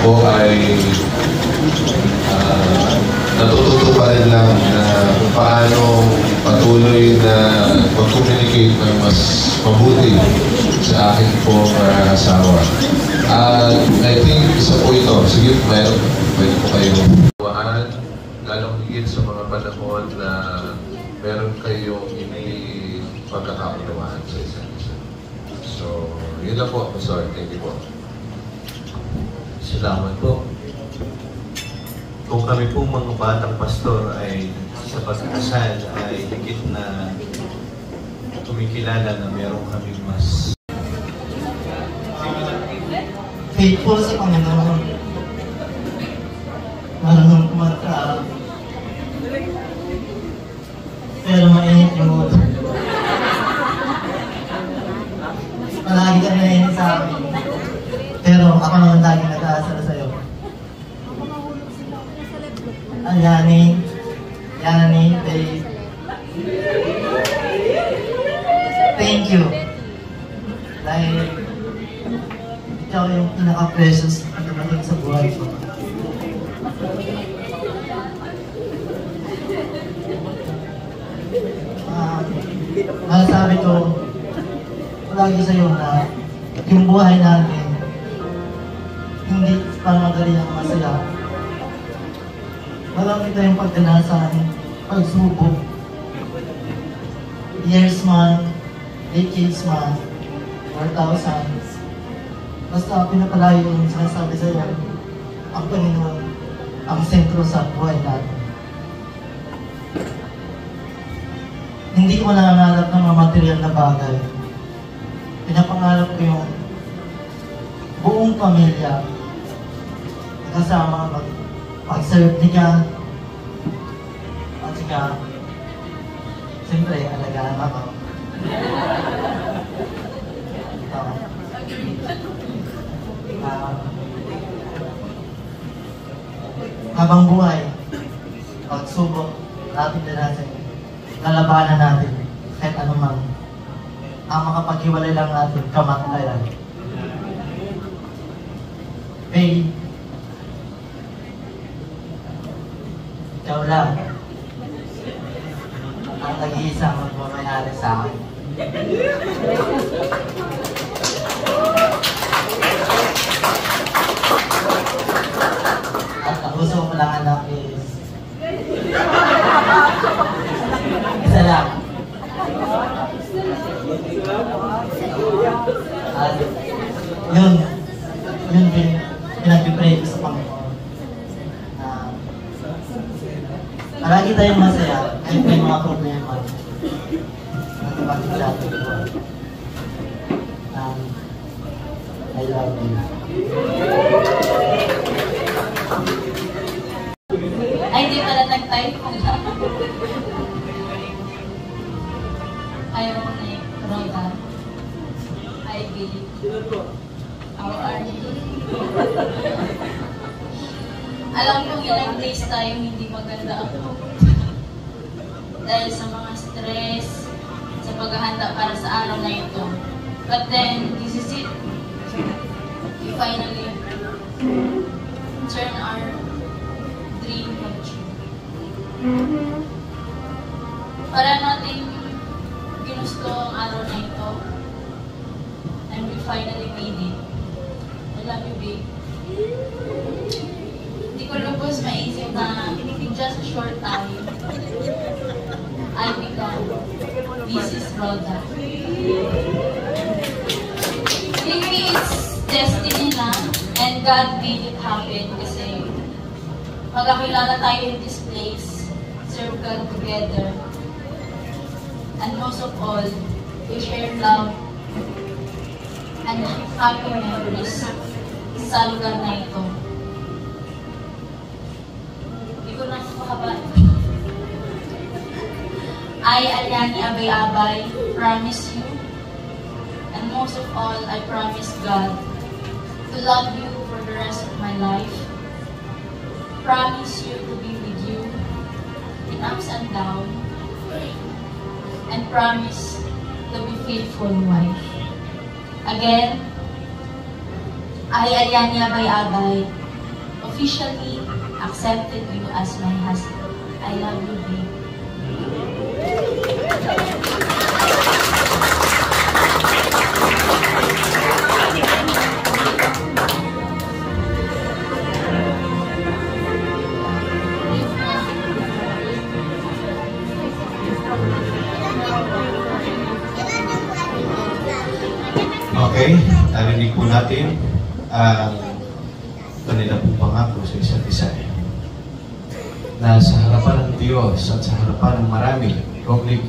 Ako ay natututo pa rin lang na kung paano patuloy na mag-communicate ng mas mabuti sa aking pong asawa. I think isa po ito, sige, pwede po kayong buwaan, lalong higit sa mga panahon na meron kayong hindi pagkakaunawaan sa isa't isa. So, yun lang po. Sorry, thank you po. Salamat po. Kung kami pong mga batang pastor ay sa pagkakasal ay higit na kumikilala na meron kami mas faithful sa Panginoon. Marunong kumanta. Pero mainit yung ulo. Palagi ka naiinit sa akin. Pero ako naman lagi nag-aasal sa'yo. Yani, babe. Thank you. Dahil ikaw yung pinaka-precious na dumating sa buhay ko. Sabi ko, lagi sa'yo na yung buhay natin hindi parang madali ang masaya. Marami tayong pagdanasan, pagsubok, years man, decades man, or thousands. Basta pinapalayo yung sinasabi sa'yo, ang Panginoon ang sentro sa buhay natin. Hindi ko nangangarap ng mga material na bagay. Pinapangarap ko yung buong pamilya kasama mag-serve niya at saka siyempre alagaan ako. Habang buhay, pagsubok natin din natin, lalabanan natin kahit anumang ang makapaghiwalay lang natin kamatayan. Babe, ikaw lang ang nag-iisang magmamayari sa akin. At ang gusto ko lang anak is isa lang. At yun din pinag-pray ko sa Panginoon. Marami tayong masaya kahit may mga problema na napakita natin ito. I love you. Ay, di pala nag-type ko na. Ironic, Roda. I believe. How are you? Alam kong ilang days tayo hindi maganda ako. Dahil sa mga stress, sa paghahanda para sa araw na ito. But then, this is it. We finally turn our dream come true. Para natin araw na ito. And we finally made it. I love you, babe. Hindi ko lubos maisip na in just a short time, I become Mrs. Roda. Maybe it's destiny na, and God made it happen kasi magkakilala tayo in this place, serve God together, and most of all, we share love and happy memories sa lugar na ito. Hindi ko na makabay. I, Aliani Abay-Abay, promise you, and most of all, I promise God to love you for the rest of my life. Promise you to be with you in ups and downs, and promise to be faithful wife. Again, I, Aliani Abay-Abay, officially accepted you as my husband. I love you, babe. Okay, narinig po natin ang kanila pong pangako sa isa't isa. Na sa harapan ng Diyos at sa harapan ng marami, public,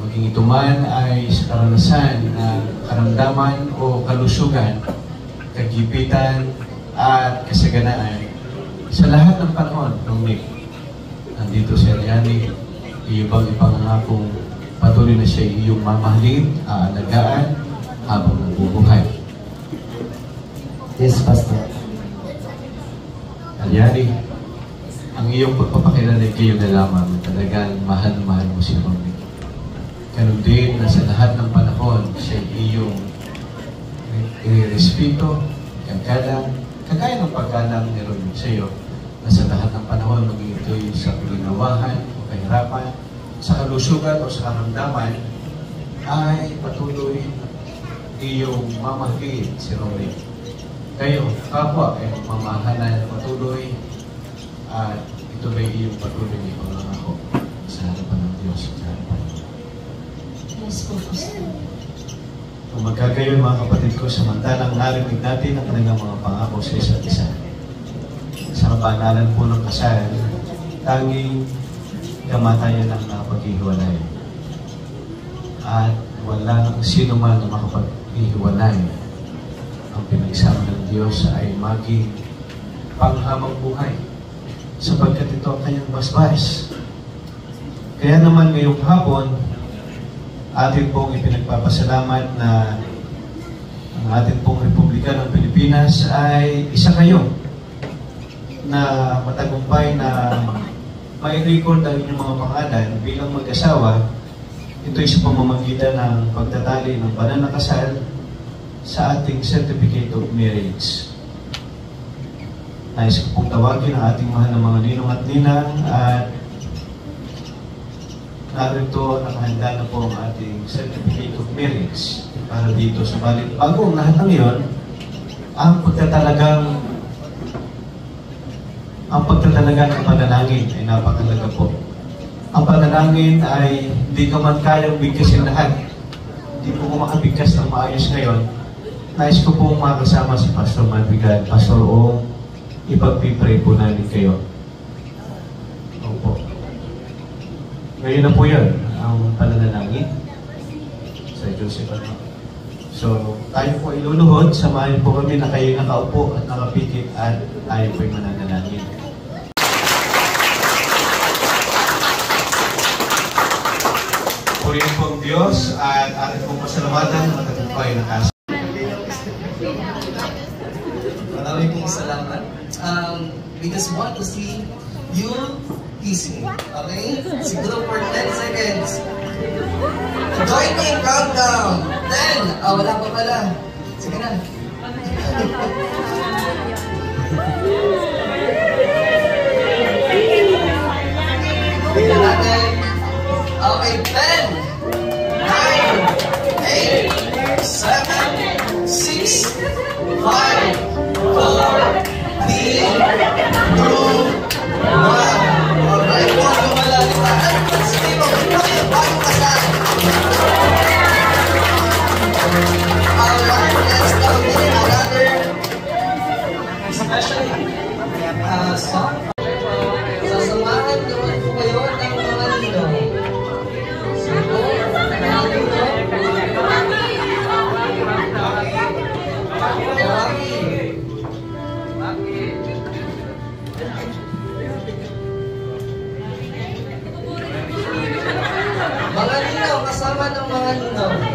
maging ito man ay sa karanasan na karamdaman o kalusugan, kagipitan at kasaganaan, sa lahat ng panahon, public, nandito si Aliani, iyong ipangangakong patuloy na siya iyong mamahalin, aalagaan, habang nabubuhay. Yes, Pastor. Aliani, ang iyong pagpapakilala kayo na lamang talagang mahal na mahal mo si Ronnie. Ganun din na sa lahat ng panahon, siya iyong i-respeto, kagalang, kagaya ng paggalang ni Ronnie sa iyo, na sa lahat ng panahon, maging ito'y sa paginawahan o kahirapan, sa kalusugan o sa karamdaman, ay patuloy iyong mamahalin si Ronnie. Kayo, kapwa, ay mamahalan patuloy at ito ba iyong patuloy ni pangangako sa harapan ng Diyos sa harapan ng Diyos. Yes po, Pastor. Kung magkagayon mga kapatid ko, samantalang narinig natin ang kanilang mga pangako sa isa't isa. Sa kabanalan po ng kasal, tanging kamatayan ang nakapaghihiwalay. At wala sino man na makapaghihiwalay. Ang pinagsama ng Diyos ay maging panghabang buhay, sapagkat ito ang kanyang basbas. Kaya naman ngayong hapon, atin pong ipinagpapasalamat na ang atin pong Republika ng Pilipinas ay isa kayo na matagumpay na may record ang inyong mga pangalan bilang mag-asawa. Ito'y sa pamamagitan ng pagtatali ng banal na kasal sa ating Certificate of Marriage. Nais ko pong tawagin ang ating mahal na mga ninong at ninang at narito nakahanda na po ang ating Certificate of Marriage para dito sa balit. Bago ang lahat ng iyon, ang pagtatalagang ng panalangin ay napakalaga po. Ang panalangin ay hindi ka man kayang bigkasin lahat. Hindi po makabigkas ng maayos ngayon. Nais ko pong makasama si Pastor Madrigal, Pastor Ong, ipagpipray po namin kayo. Opo. Ngayon na po yun, ang pananalangin sa Joseph. So, tayo po iluluhod, samahin po kami na kayo nakaupo at nakapikit at tayo po'y mananalangin. Purihin po ang Diyos at ating pong pasalamatan na matagumpay na kaso. Maraming pong salamat. We just want to see you kissing. Okay? Siguro for 10 seconds. Join me in countdown. 10. Wala pa pala. Sige na. Tingnan natin. Okay, 10, 9, mga linaw.